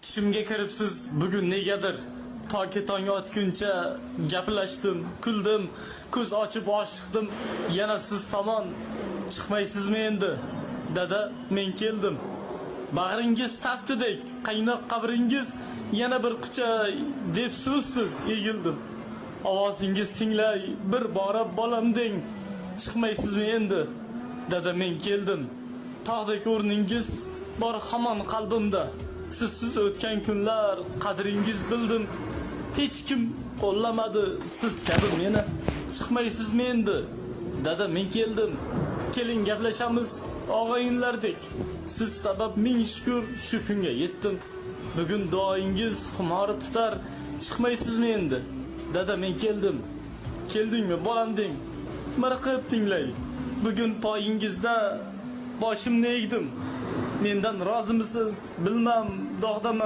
Tushimga kiribsiz bugun negadir. Toki tong otguncha gaplashdim, kuldim, ko'z ochib oshiqdim. Yana siz tomon chiqmaysizmi endi? Dada, men keldim. Bag'ringiz taftidek, qaynoq qabringiz yana bir quchay deb so'zsiz egildim. Ovozingiz tinglay, bir bora bolam deng. Chiqmaysizmi endi? Dada, men keldim. Tog'dek o'rningiz bor hamon qalbimda. Sizsiz o'tgan kunlar qadringiz bildim. Hech kim qo'llamadi siz kabi meni. Chiqmaysizmi endi? Dada, men keldim. Keling gaplashamiz og'ayinlardek. Siz sabab ming shukr shu kunga yetdim. Bugun duoingiz xumori tutar. Chiqmaysizmi endi? Dada, men keldim. Keldingmi bolam deng. Miriqib tinglay. Bugun poyingizda boshimni egdim. Mendan rozimisiz? Bilmam, dog'daman.